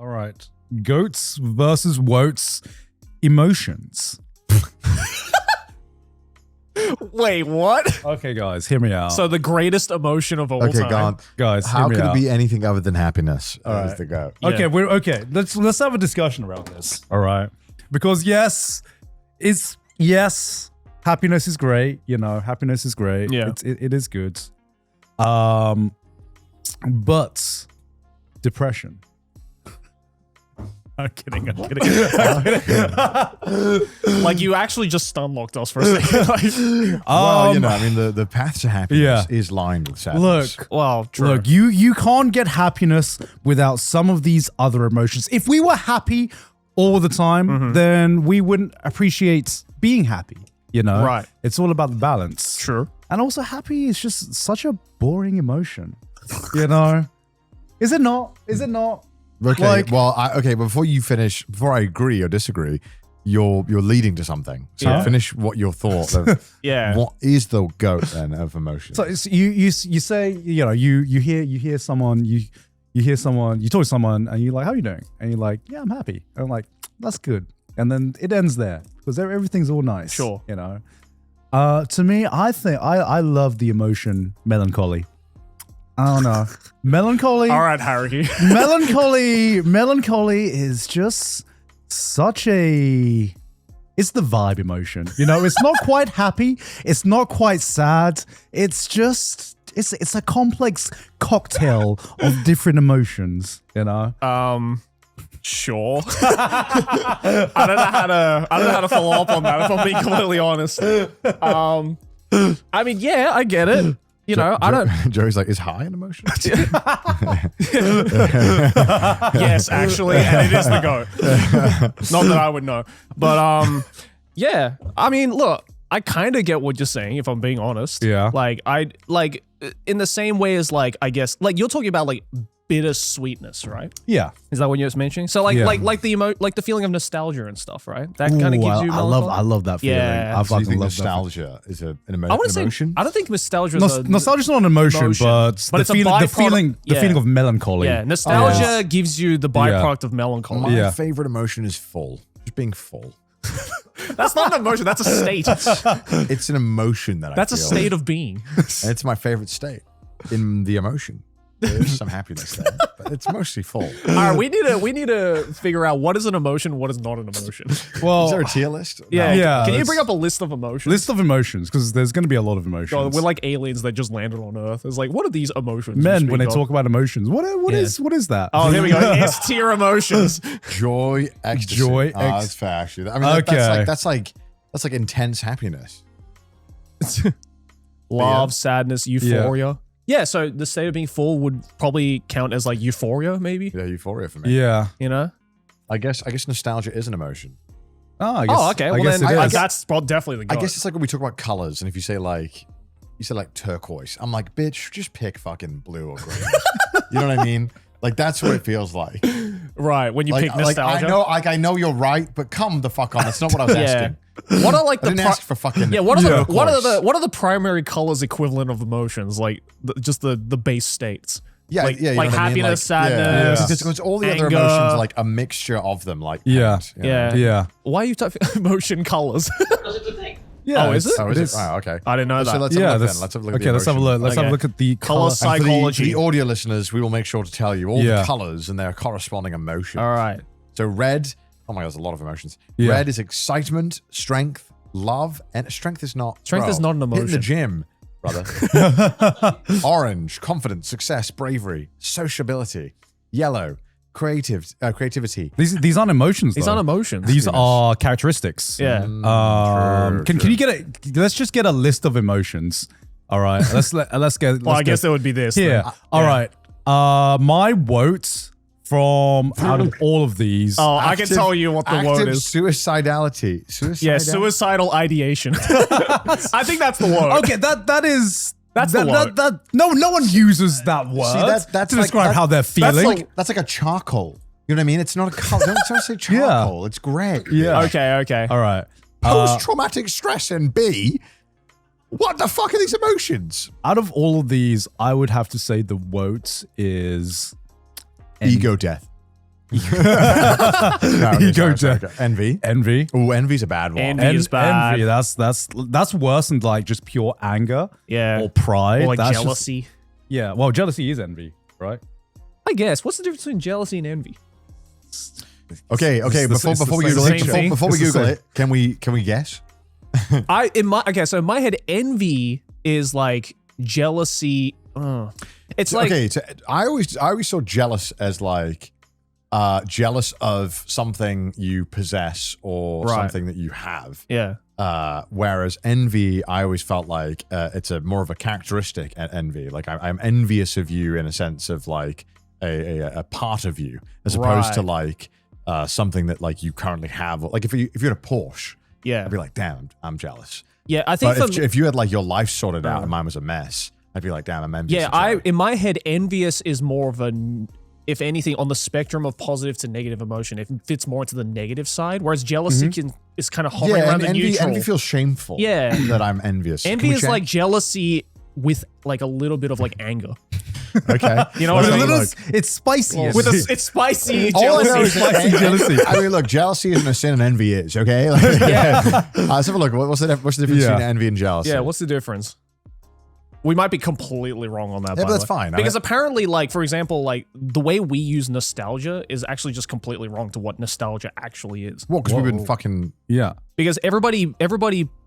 All right. Goats versus woats. Emotions. Wait, what? Okay, guys, hear me out. So the greatest emotion of all Okay, time. Gone. guys, How hear me could out. it be anything other than happiness? right. Is the goat. Yeah. Okay, we're okay. Let's have a discussion around this. All right, because yes, happiness is great. You know, happiness is great. Yeah. it is good. But depression. I'm kidding. Like you actually just stunlocked us for a second. Like, Well, I mean, the path to happiness Yeah. is lined with sadness. Look, well, true. look, you can't get happiness without some of these other emotions. If we were happy all the time, then we wouldn't appreciate being happy. You know, Right. It's all about the balance. True. And also, happy is just such a boring emotion. You know, is it not? Is it not? Okay, Like- before you finish, before I agree or disagree, you're leading to something. So Yeah. finish what your thought of Yeah. what is the goat then of emotion. So it's, you say, you know, you hear someone, you hear someone, you talk to someone, and you're like, how are you doing? And you're like, yeah, I'm happy. And I'm like, that's good. And then it ends there because everything's all nice. Sure. You know. To me, I think I love the emotion melancholy. I don't know. Melancholy. All right, Harry. Melancholy is just such a. It's the vibe emotion. You know, it's not quite happy. It's not quite sad. It's just. It's a complex cocktail of different emotions. You know. Sure. I don't know how to follow up on that if I'm being completely honest. I mean, yeah, I get it. You know, I don't. Joey's like, is high an emotion? Yes, actually, and it is the goat. Not that I would know, but yeah. I mean, look, I kind of get what you're saying. If I'm being honest, Yeah. Like in the same way as like I guess like you're talking about like bittersweetness, right? Yeah. Is that what you're mentioning? So like Yeah. like the feeling of nostalgia and stuff, right? That kind of Ooh, gives you. I love that feeling. Yeah. I So you fucking think love that. nostalgia is an I want to say emotion? I don't think nostalgia is a Nostalgia's not an emotion, but But the it's a feeling, the byproduct- feeling of melancholy. yeah. Nostalgia gives you the byproduct of melancholy. My Yeah. favorite emotion is full. Just being full. That's not an emotion. That's a state. It's an emotion that That's I a feel. state of being. And it's my favorite state in the emotion. There's some happiness there, but it's mostly full. All right, we need to figure out what is an emotion, what is not an emotion. Well, Is there a tier list? Yeah, Yeah, Can you let's- bring up a list of emotions? list of emotions, because there's going to be a lot of emotions. God, we're like aliens that just landed on Earth. It's like, what are these emotions? you Men speak when they of? talk about emotions. What Yeah. is that? Oh, here we go. S tier emotions. Joy, ecstasy. Joy, that's fair, actually. I mean, Okay. that's like intense happiness. Love, sadness, euphoria. Yeah, so the state of being full would probably count as like euphoria, maybe. Yeah, euphoria for me. Yeah. You know? I guess nostalgia is an emotion. Oh, I guess, Oh, okay. I Well, guess then it is. that's definitely the I goat. guess it's like when we talk about colors, and if you say like turquoise, I'm like, bitch, just pick fucking blue or green. You know what I mean? Like that's what it feels like. Right, when you pick nostalgia. I know you're right, but come the fuck on. That's not what I was Yeah. asking. What are like I the didn't ask for fucking. yeah? What are turquoise. what are the primary colors equivalent of emotions? Like just the base states. Yeah, like, yeah, you like know what I mean? happiness, Like, sadness. Yeah. Because all the other anger. emotions, like a mixture of them, like Yeah. paint, you know? Yeah. Yeah. Why are you typing emotion colors? Because it's a thing. Yeah. Oh, is it? Oh, is it? Wow, okay. I didn't know So that. let's have a Yeah. look That's, then. Let's have a look at okay, the let's have a emotions. look. Let's have a Okay. look at the Color color. And for psychology. the audio listeners, we will make sure to tell you all Yeah. the colors and their corresponding emotions. All right. So red, oh my god, there's a lot of emotions. Yeah. Red is excitement, strength, love, and strength is not. Strength is not an Hitting the emotion. gym, brother. Orange, confidence, success, bravery, sociability. Yellow, creativity. These aren't emotions. These though. aren't emotions. These are characteristics. yeah. Can you get a? Let's just get a list of emotions. All right. Let's get. Well, I guess there would be this. here. then. All right. My votes from out of all of these. Oh, I can tell you what the active word is. suicidality. Yeah, suicidal ideation. I think that's the word. Okay, that is. That's the word. No one uses that word that's to like- describe that- how they're feeling. That's like a charcoal. You know what I mean? It's not a color. Don't say charcoal. It's gray. Yeah. Okay. All right. Post-traumatic stress and B. What the fuck are these emotions? Out of all of these, I would have to say the vote is Ego death. No, You go, sorry. Jack. Envy. Envy. Oh, envy's a bad one. Envy is bad. Envy, that's worse than like just pure anger Yeah. or pride. Or like That's just- jealousy. yeah, well, jealousy is envy, right? I guess. What's the difference between jealousy and envy? Okay. It's the- Before it's the we same Google it, thing. before we It's the Google same. it, can we guess? So in my head, envy is like jealousy. It's like Okay, so I always saw jealous as like jealous of something you possess or Right. something that you have. yeah. Whereas envy, I always felt like it's a more of a characteristic envy. Like I'm envious of you in a sense of like a part of you, as opposed to Right. like something that like you currently have. Like if you had a Porsche, Yeah. I'd be like, damn, I'm jealous. Yeah. I think But for if you had like your life sorted out and mine was a mess, I'd be like, damn, I'm envious. yeah, of Joey. in my head, envious is more of a, if anything, on the spectrum of positive to negative emotion. It fits more into the negative side, whereas jealousy is kind of hovering around and the envy, neutral. envy feels shameful. Yeah. that I'm envious. Can Envy we is check? like jealousy with like a little bit of like anger. okay. You know what I It's a mean? little- it's spicy. With it's spicy All I know jealousy. is that jealousy. I mean, look, jealousy isn't a sin, and envy is. Okay. Like, let's have a look. What's the difference Yeah. between envy and jealousy? Yeah, what's the difference? We might be completely wrong on that. Yeah, by but the that's way. fine. Because apparently, like for example, like the way we use nostalgia is actually just completely wrong to what nostalgia actually is. Well, because we've been Whoa. fucking. Yeah. Because everybody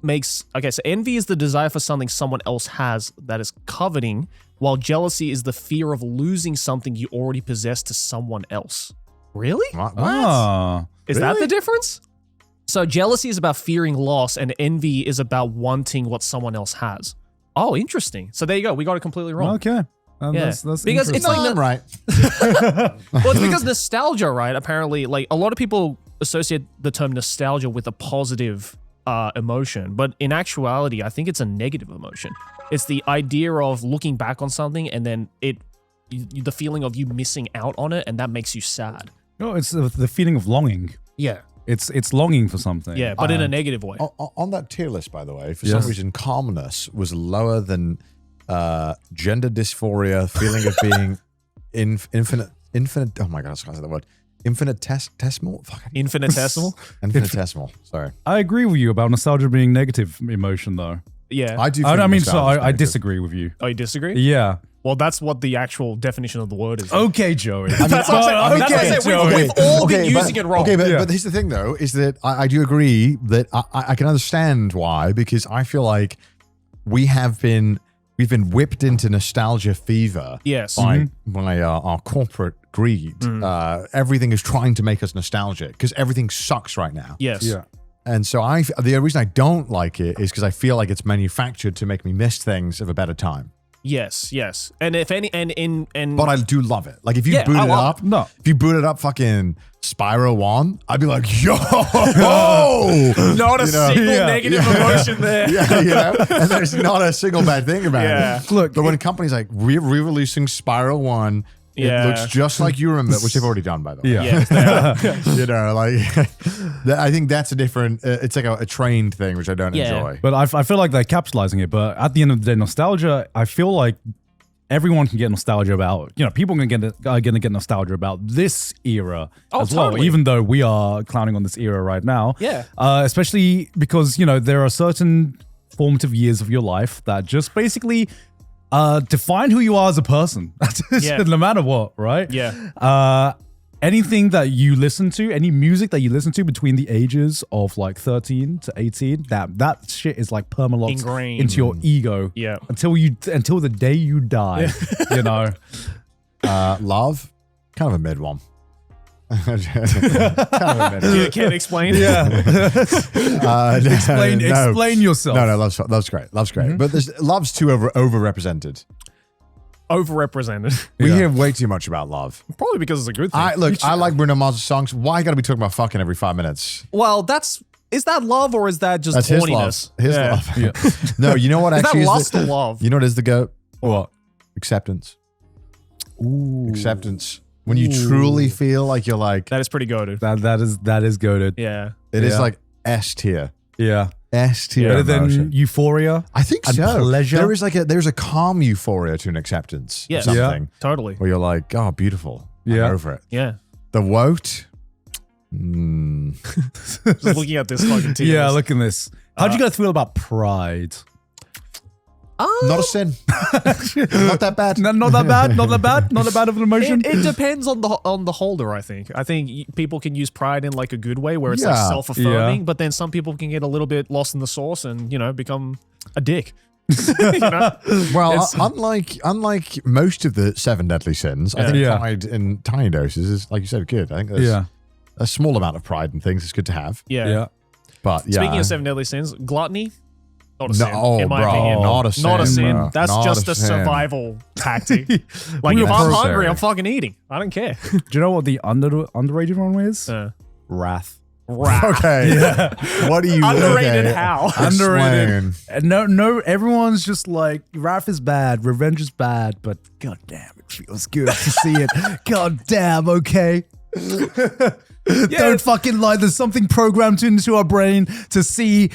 makes, okay, so envy is the desire for something someone else has that is coveting, while jealousy is the fear of losing something you already possess to someone else. Really? What? Ah. Is that Really? the difference? So jealousy is about fearing loss, and envy is about wanting what someone else has. Oh, interesting. So there you go. We got it completely wrong. Okay. Yeah. That's Because it's No, like I'm right. Well, it's because nostalgia, right? Apparently, like a lot of people associate the term nostalgia with a positive emotion, but in actuality, I think it's a negative emotion. It's the idea of looking back on something and then the feeling of you missing out on it, and that makes you sad. No, it's the feeling of longing. Yeah, It's longing for something. yeah, but in a negative way. On that tier list, by the way, for Yes. some reason, calmness was lower than gender dysphoria, feeling of being infinite. Oh my god, I can't say that word. Infinitesimal. Fucking Infinitesimal. infinitesimal. Sorry, I agree with you about nostalgia being negative emotion, though. Yeah. I do. I think mean, so nostalgia's I negative. disagree with you. Oh, you disagree? Yeah. Well, that's what the actual definition of the word is. Okay, Joey. That's what I'm saying. That's what I'm saying. We've all been using it wrong. Okay, but, Yeah. but here's the thing, though, is that I do agree that I can understand why, because I feel like we've been whipped into nostalgia fever Yes. by our corporate greed. Everything is trying to make us nostalgic because everything sucks right now. Yes. Yeah. And so the reason I don't like it is because I feel like it's manufactured to make me miss things of a better time. Yes. Yes. And if any, and But I do love it. Like if you Yeah, boot I it love up, No. if you booted up fucking Spyro 1, I'd be like, yo, not a You know? single Yeah. negative emotion there. yeah, you know, and there's not a single bad thing about Yeah. it. Look, But when companies like re-releasing Spyro 1, it Yeah. looks just like you remember, which they've already done, by the way. Yeah. Yes, they are. You know, like, I think that's a different, it's like a trained thing, which I don't Yeah. enjoy. But I feel like they're capitalizing it. But at the end of the day, nostalgia, I feel like everyone can get nostalgia about, people are gonna get nostalgia about this era Oh, as well, totally. even though we are clowning on this era right now. Yeah. Especially because, there are certain formative years of your life that just basically define who you are as a person. Yeah. No matter what, right? Yeah. Anything that you listen to, any music that you listen to between the ages of like 13 to 18, that shit is like permalocked Ingrained. into your ego. Yeah. Until the day you die, Love, kind of a mid one. kind of a mid You can't explain. Yeah. explain Explain yourself. No, love's great. Love's great. But love's too overrepresented. Overrepresented. We Yeah. hear way too much about love. Probably because it's a good thing. I like Bruno Mars' songs. Why you gotta be talking about fucking every 5 minutes? Well, is that love or is that just That's his horniness? love. His Yeah. love. Yeah. No, you know what Is that actually lust the, or love? You know what is the goat? What? Acceptance. Ooh. Acceptance. When you truly feel like you're like, That is pretty goated. That is goaded. Yeah. it is Yeah. like S tier. Yeah. S tier Better than emotion. Euphoria. I think and so. pleasure. There's a calm euphoria to an acceptance. Yeah. Of something Totally. where you're like, oh, beautiful. Yeah. I'm over it. Yeah. The woat. Just looking at this fucking tier Yeah, list. look at this. How'd you guys feel about pride? Not a sin. Not that bad. Not that bad. Not that bad. Not that bad of an emotion. It depends on the holder. I think people can use pride in like a good way where it's like Yeah. self-affirming, Yeah. but then some people can get a little bit lost in the sauce and become a dick. You know? Well, unlike most of the 7 deadly sins, I think Yeah. pride in tiny doses is, like you said, good. I think there's a small amount of pride in things is good to have. Yeah. But yeah. Speaking of 7 deadly sins, gluttony. Not a No, sin, oh, in my bro, opinion. not a sin, Not a sin. bro. That's Not just a a sin. survival tactic. Like, if I'm Necessary. hungry, I'm fucking eating. I don't care. Do you know what the underrated one is? Wrath. Wrath. Okay. What do you Underrated okay. how? Underrated. Explain. No, everyone's just like, wrath is bad, revenge is bad, but goddamn, it feels good to see it. Goddamn, okay. Don't fucking lie. There's something programmed into our brain to see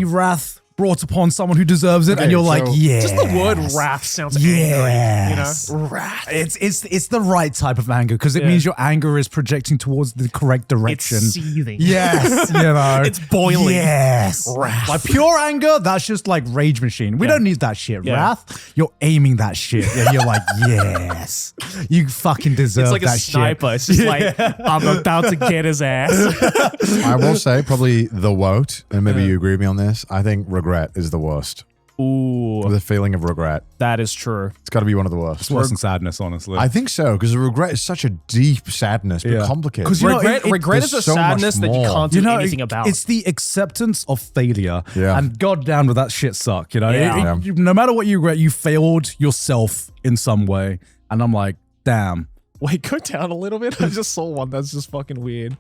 wrath brought upon someone who deserves it, Okay, and you're like, so- yeah. Just the word wrath sounds Yes. angry. Wrath. It's the right type of anger because it means your anger is projecting towards the correct It's direction. seething. Yes, you know. It's boiling. Yes. Wrath. Like pure anger, that's just like rage machine. We don't need that shit. Yeah. Wrath, you're aiming that shit. And you're like, yes. You fucking deserve It's like that a sniper. shit. It's just like, I'm about to get his ass. I will say probably the woat, and maybe you agree with me on this. I think regret is the worst. Ooh, The feeling of regret. that is true. It's got to be one of the worst. It's worse than sadness, honestly. I think so, because regret is such a deep sadness, but complicated. 'Cause you know, Regret is a there's so much sadness that you more. can't do anything about. It's the acceptance of failure. Yeah. And goddamn, would that shit suck, you know? Yeah. No matter what you regret, you failed yourself in some way. And I'm like, damn. Wait, go down a little bit. I just saw one that's just fucking weird.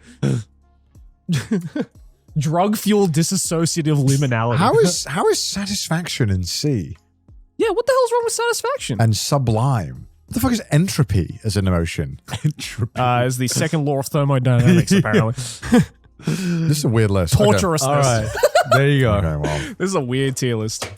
Drug-fueled dissociative liminality. How is satisfaction in C Yeah, what the hell's wrong with satisfaction? and sublime? What the fuck is entropy as an emotion? Is the second law of thermodynamics, apparently. This is a weird list. Torturousness. All right. There you go. Okay, well, This is a weird tier list.